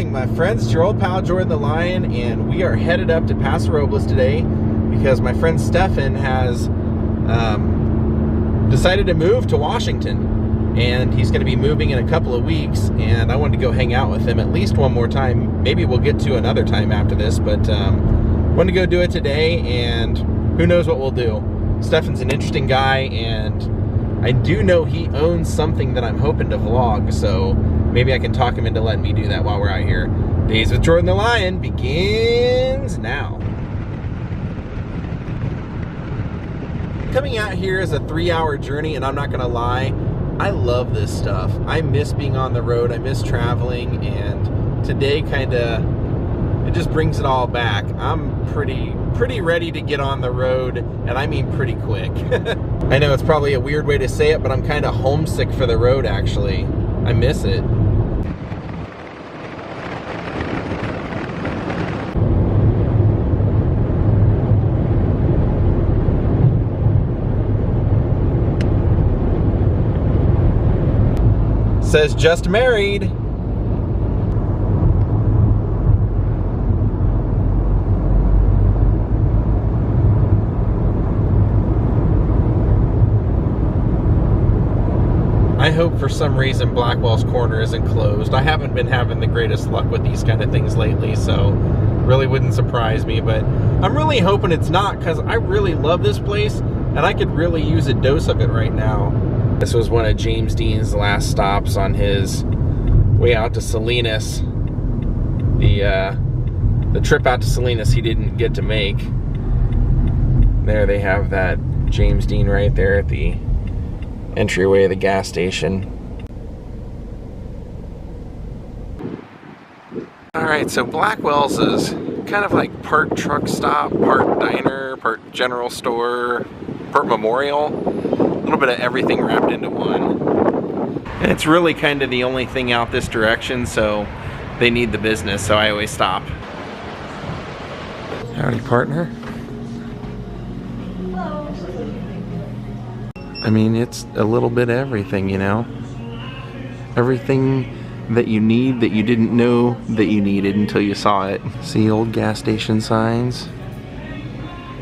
morning. My friend's your old pal Jordan the Lion, and we are headed up to Paso Robles today because my friend Stefan has decided to move to Washington, and he's going to be moving in a couple of weeks, and I wanted to go hang out with him at least one more time. Maybe we'll get to another time after this, but wanted to go do it today, and who knows what we'll do. Stefan's an interesting guy, and I do know he owns something that I'm hoping to vlog, so maybe I can talk him into letting me do that while we're out here. Daze with Jordan the Lion begins now. Coming out here is a 3-hour journey, and I'm not gonna lie, I love this stuff. I miss being on the road, I miss traveling, and today it just brings it all back. I'm pretty ready to get on the road, and I mean pretty quick. I know it's probably a weird way to say it, but I'm kind of homesick for the road, actually. I miss it. Says just married. I hope for some reason Blackwell's corner isn't closed. I haven't been having the greatest luck with these kind of things lately, so really wouldn't surprise me, but I'm really hoping it's not, because I really love this place and I could really use a dose of it right now. This was one of James Dean's last stops on his way out to Salinas. The trip out to Salinas he didn't get to make. There they have that James Dean right there at the entryway of the gas station. Alright, so Blackwell's is kind of like part truck stop, part diner, part general store, part memorial. A little bit of everything wrapped into one. And it's really kind of the only thing out this direction, so they need the business, so I always stop. Howdy, partner. I mean, it's a little bit of everything, you know? Everything that you need that you didn't know that you needed until you saw it. See old gas station signs.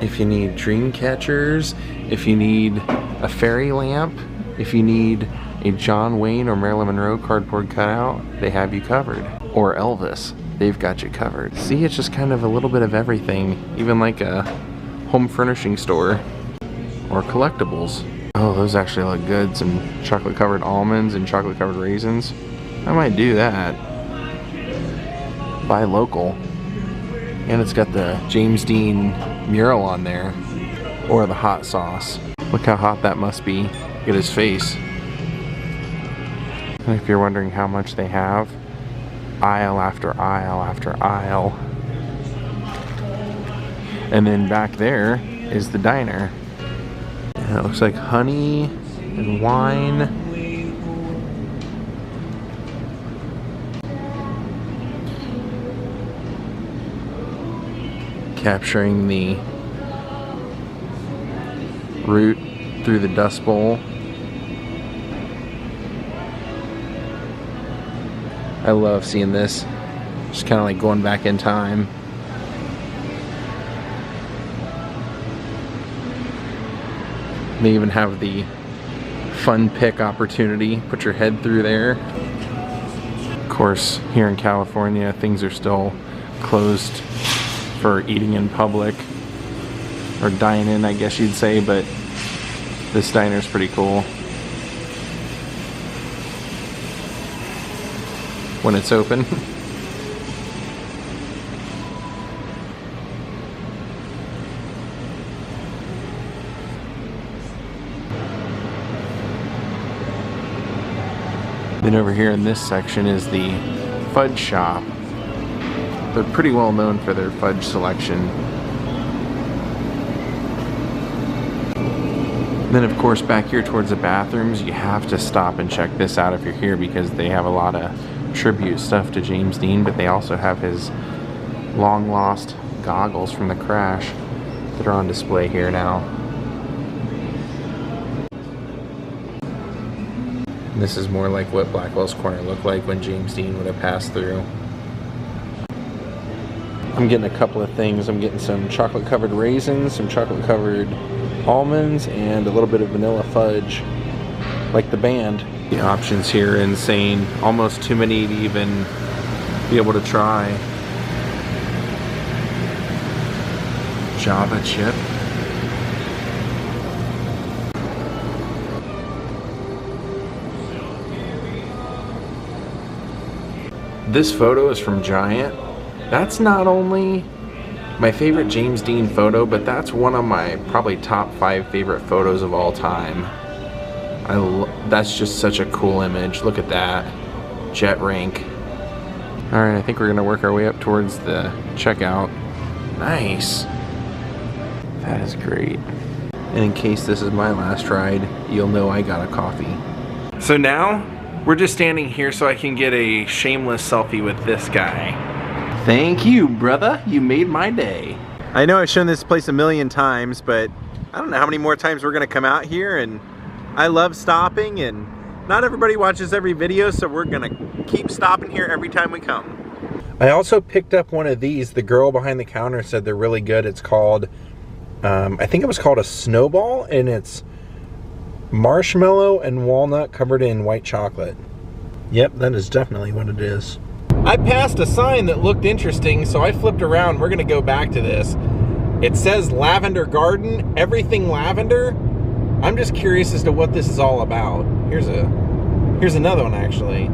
If you need dream catchers, if you need a fairy lamp, if you need a John Wayne or Marilyn Monroe cardboard cutout, they have you covered. Or Elvis, they've got you covered. See, it's just kind of a little bit of everything, even like a home furnishing store or collectibles. Oh, those actually look good. Some chocolate covered almonds and chocolate covered raisins. I might do that. Buy local. And it's got the James Dean mural on there. Or the hot sauce. Look how hot that must be. Look at his face. And if you're wondering how much they have, aisle after aisle after aisle. And then back there is the diner. And it looks like honey and wine. Capturing the route through the Dust Bowl. I love seeing this. Just kind of like going back in time. They even have the fun pick opportunity. Put your head through there. Of course, here in California, things are still closed for eating in public. Or dine-in, I guess you'd say, but this diner's pretty cool. When it's open. Then over here in this section is the fudge shop. They're pretty well known for their fudge selection. Then of course back here towards the bathrooms, you have to stop and check this out if you're here, because they have a lot of tribute stuff to James Dean, but they also have his long lost goggles from the crash that are on display here now. This is more like what Blackwell's corner looked like when James Dean would have passed through. I'm getting a couple of things. I'm getting some chocolate covered raisins, some chocolate covered almonds, and a little bit of vanilla fudge, like the band. The options here are insane. Almost too many to even be able to try. Java chip. This photo is from Giant. That's not only my favorite James Dean photo, but that's one of my probably top 5 favorite photos of all time. That's just such a cool image. Look at that. Jet rank. Alright, I think we're gonna work our way up towards the checkout. Nice. That is great. And in case this is my last ride, you'll know I got a coffee. So now, we're just standing here so I can get a shameless selfie with this guy. Thank you, brother. You made my day. I know I've shown this place a million times, but I don't know how many more times we're gonna come out here, and I love stopping, and not everybody watches every video, so we're gonna keep stopping here every time we come. I also picked up one of these. The girl behind the counter said they're really good. It's called, I think it was called a snowball, and it's marshmallow and walnut covered in white chocolate. Yep, that is definitely what it is. I passed a sign that looked interesting, so I flipped around. We're gonna go back to this. It says Lavender Garden, everything lavender. I'm just curious as to what this is all about. Here's another one actually.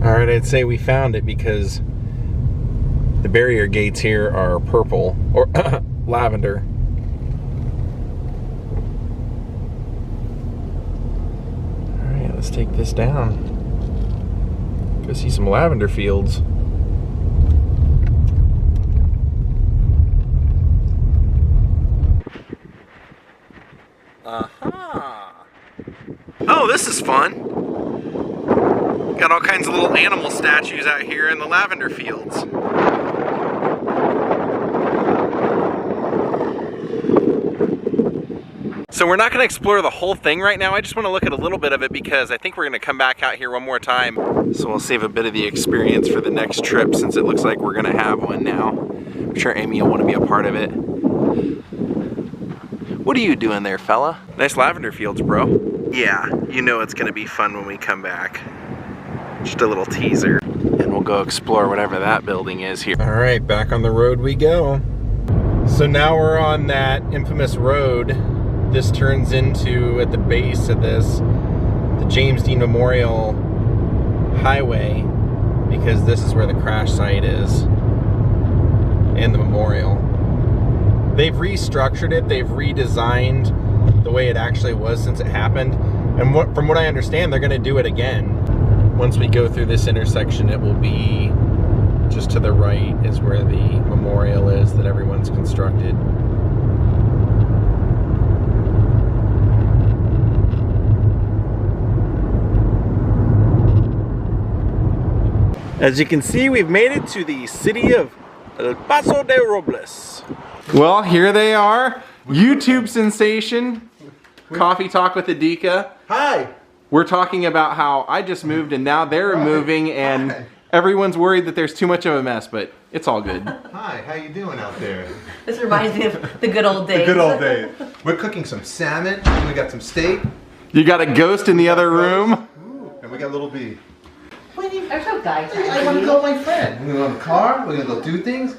Alright, I'd say we found it because the barrier gates here are purple, or lavender. Alright, let's take this down. Go see some lavender fields. Aha! Oh, this is fun. Got all kinds of little animal statues out here in the lavender fields. So we're not going to explore the whole thing right now. I just want to look at a little bit of it because I think we're going to come back out here one more time. So we'll save a bit of the experience for the next trip since it looks like we're going to have one now. I'm sure Amy will want to be a part of it. What are you doing there, fella? Nice lavender fields, bro. Yeah, you know it's going to be fun when we come back. Just a little teaser. And we'll go explore whatever that building is here. All right, back on the road we go. So now we're on that infamous road. This turns into, at the base of this, the James Dean Memorial Highway, because this is where the crash site is, and the memorial. They've restructured it, they've redesigned the way it actually was since it happened, and from what I understand, they're gonna do it again. Once we go through this intersection, it will be just to the right is where the memorial is that everyone's constructed. As you can see, we've made it to the city of Paso Robles. Well, here they are. YouTube sensation, Coffee Talk with Adika. Hi. We're talking about how I just moved and now they're moving and everyone's worried that there's too much of a mess, but it's all good. Hi, how you doing out there? This reminds me of the good old days. The good old days. We're cooking some salmon, and we got some steak. You got a ghost in the other room? Ooh, and we got Little B. There's no guy. I want to go with my friend. We're going to go in the car, we're going to go do things.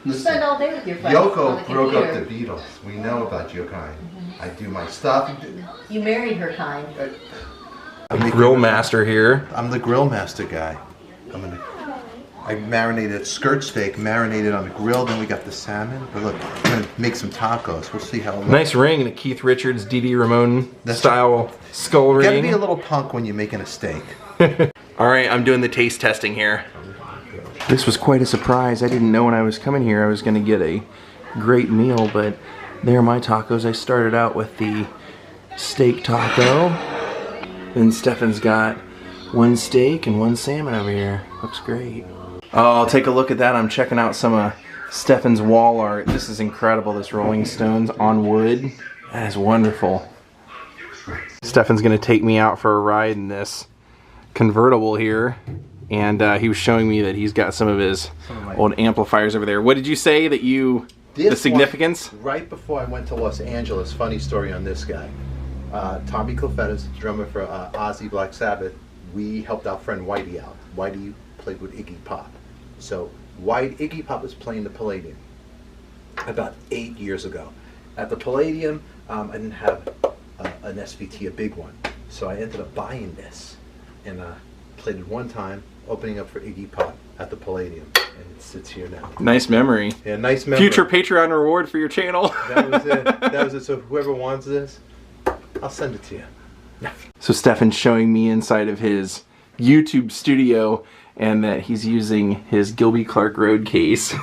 You spend all day with your friends. Yoko broke up the Beatles. We know about your kind. I do my stuff. You married her kind. I'm the grill master here. I'm the grill master guy. I marinated skirt steak, marinated on the grill, then we got the salmon. But look, I'm gonna make some tacos. We'll see how it looks. Nice ring, the Keith Richards, Dee Dee Ramone style skull ring. Gotta be a little punk when you're making a steak. All right, I'm doing the taste testing here. This was quite a surprise. I didn't know when I was coming here I was gonna get a great meal, but there are my tacos. I started out with the steak taco. Then Stefan's got one steak and one salmon over here. Looks great. Oh, take a look at that. I'm checking out some of Stefan's wall art. This is incredible, this Rolling Stones on wood. That is wonderful. Stefan's gonna take me out for a ride in this convertible here, and he was showing me that he's got some of his old amplifiers over there. What did you say that you... the significance? Right before I went to Los Angeles, funny story on this guy. Tommy Clufetta's drummer for Ozzy Black Sabbath. We helped our friend Whitey out. Whitey played with Iggy Pop. So Iggy Pop was playing the Palladium about 8 years ago. At the Palladium, I didn't have an SVT, a big one. So I ended up buying this and played it one time, opening up for Iggy Pop at the Palladium. And it sits here now. Nice memory. Yeah, nice memory. Future Patreon reward for your channel. That was it. That was it. So whoever wants this, I'll send it to you. So Stefan's showing me inside of his YouTube studio, and that he's using his Gilby Clark Road case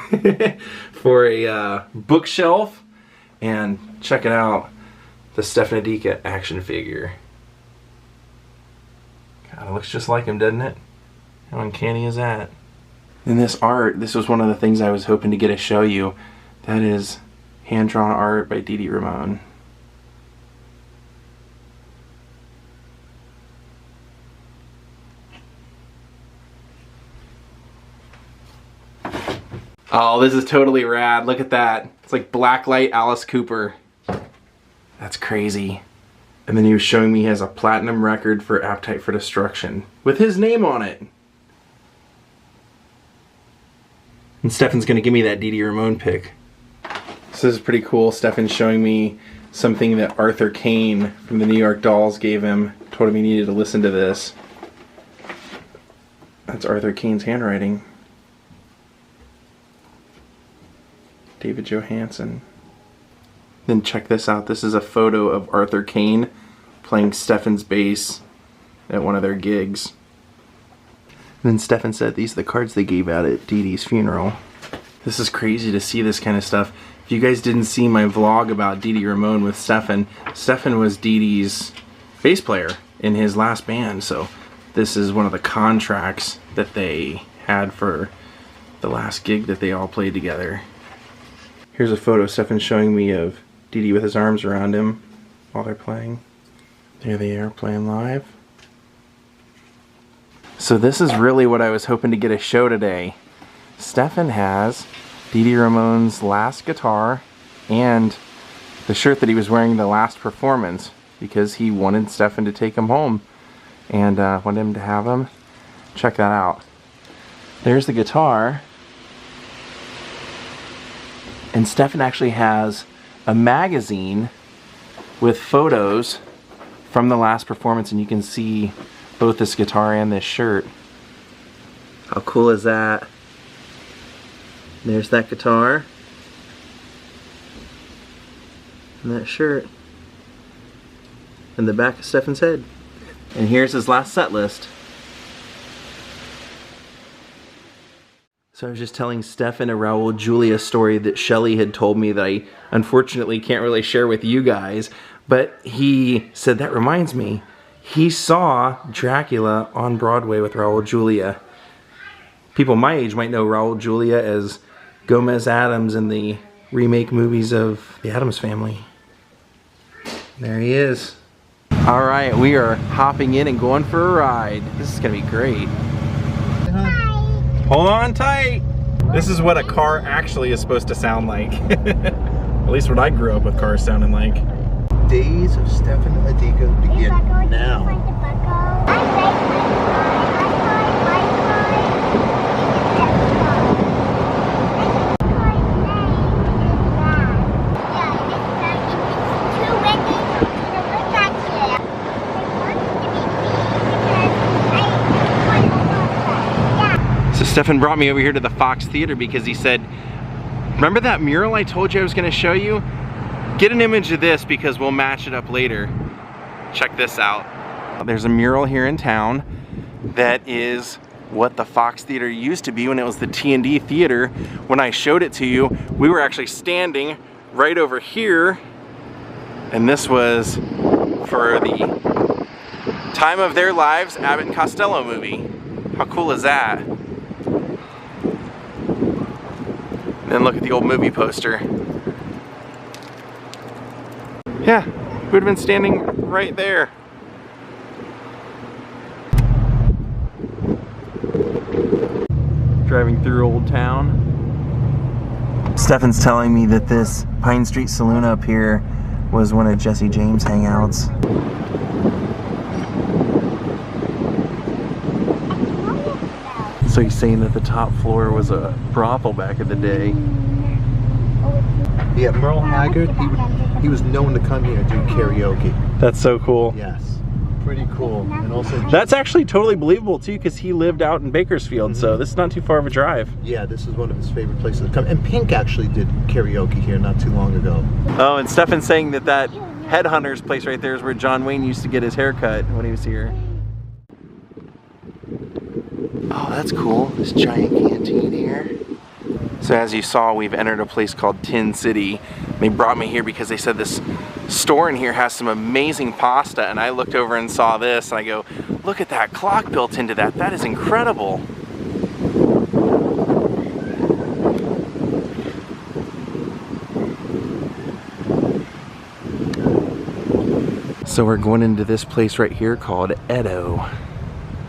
for a bookshelf. And check it out, the Stefan Adika action figure. God, it looks just like him, doesn't it? How uncanny is that? And this art, this was one of the things I was hoping to get to show you. That is hand-drawn art by Dee Dee Ramone. Oh, this is totally rad. Look at that. It's like blacklight Alice Cooper. That's crazy. And then he was showing me he has a platinum record for Appetite for Destruction with his name on it. And Stefan's gonna give me that Dee Dee Ramone pick. So this is pretty cool. Stefan's showing me something that Arthur Kane from the New York Dolls gave him. Told him he needed to listen to this. That's Arthur Kane's handwriting. David Johansen. Then check this out. This is a photo of Arthur Kane playing Stefan's bass at one of their gigs. Then Stefan said these are the cards they gave out at Dee Dee's funeral. This is crazy to see this kind of stuff. If you guys didn't see my vlog about Dee Dee Ramone with Stefan, Stefan was Dee Dee's bass player in his last band, so this is one of the contracts that they had for the last gig that they all played together. Here's a photo Stefan's showing me of Dee Dee with his arms around him while they're playing. There they are playing live. So this is really what I was hoping to get a show today. Stefan has Dee Dee Ramone's last guitar and the shirt that he was wearing the last performance because he wanted Stefan to take him home and wanted him to have him. Check that out. There's the guitar. And Stefan actually has a magazine with photos from the last performance, and you can see both this guitar and this shirt. How cool is that? There's that guitar. And that shirt. And the back of Stefan's head. And here's his last set list. So I was just telling Stefan a Raul Julia story that Shelly had told me that I unfortunately can't really share with you guys, but he said, that reminds me, he saw Dracula on Broadway with Raul Julia. People my age might know Raul Julia as Gomez Addams in the remake movies of The Addams Family. There he is. Alright, we are hopping in and going for a ride. This is going to be great. Hold on tight! This is what a car actually is supposed to sound like. At least what I grew up with cars sounding like. Days of Stefan Adika begin now. So Stefan brought me over here to the Fox Theater because he said, remember that mural I told you I was going to show you? Get an image of this because we'll match it up later. Check this out. There's a mural here in town that is what the Fox Theater used to be when it was the T&D Theater. When I showed it to you, we were actually standing right over here, and this was for the Time of Their Lives Abbott and Costello movie. How cool is that? Then look at the old movie poster. Yeah, we would have been standing right there. driving through Old Town. Stefan's telling me that this Pine Street Saloon up here was one of Jesse James' hangouts. So he's saying that the top floor was a brothel back in the day. Yeah, Merle Haggard, he was known to come here and do karaoke. That's so cool. Yes, pretty cool. And also, That's actually totally believable too, because he lived out in Bakersfield, so this is not too far of a drive. yeah, this is one of his favorite places to come. And Pink actually did karaoke here not too long ago. Oh, and Stefan's saying that that Headhunters place right there is where John Wayne used to get his haircut when he was here. Oh, that's cool. This giant canteen here. So as you saw, we've entered a place called Tin City. They brought me here because they said this store in here has some amazing pasta, and I looked over and saw this and I go, look at that clock built into that. That is incredible. So we're going into this place right here called Etto.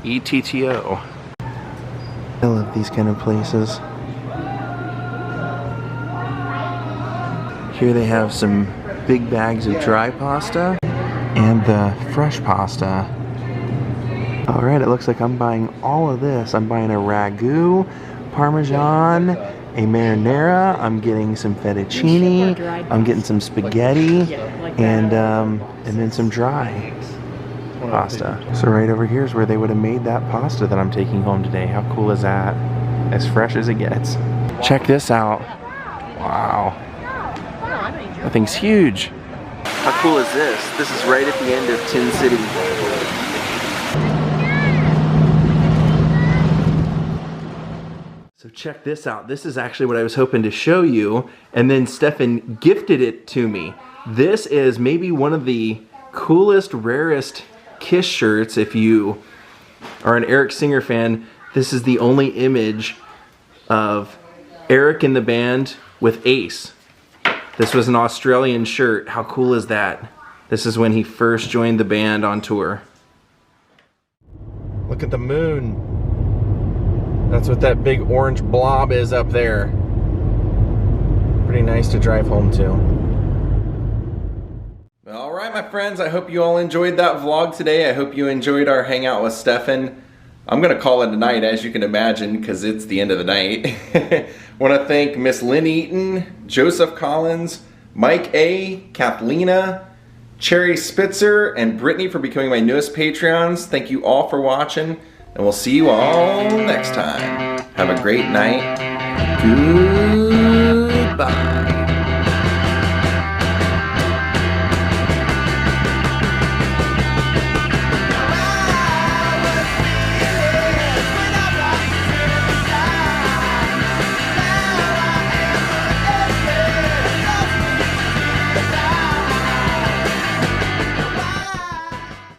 E-T-T-O. I love these kind of places. Here they have some big bags of dry pasta and the fresh pasta. Alright, it looks like I'm buying all of this. I'm buying a ragu, parmesan, a marinara, I'm getting some fettuccine, I'm getting some spaghetti, and then some dry pasta. So right over here is where they would have made that pasta that I'm taking home today. How cool is that? As fresh as it gets. Check this out. Wow. That thing's huge. How cool is this? This is right at the end of Tin City. So check this out. This is actually what I was hoping to show you, and then Stefan gifted it to me. This is maybe one of the coolest, rarest Kiss shirts. If you are an Eric Singer fan, this is the only image of Eric in the band with Ace. This was an Australian shirt. How cool is that? This is when he first joined the band on tour. Look at the moon. That's what that big orange blob is up there. Pretty nice to drive home to. Alright my friends, I hope you all enjoyed that vlog today. I hope you enjoyed our hangout with Stefan. I'm going to call it a night, as you can imagine, because it's the end of the night. Want to thank Miss Lynn Eaton, Joseph Collins, Mike A., Kathlena, Cherry Spitzer, and Brittany for becoming my newest Patreons. Thank you all for watching, and we'll see you all next time. Have a great night. Goodbye.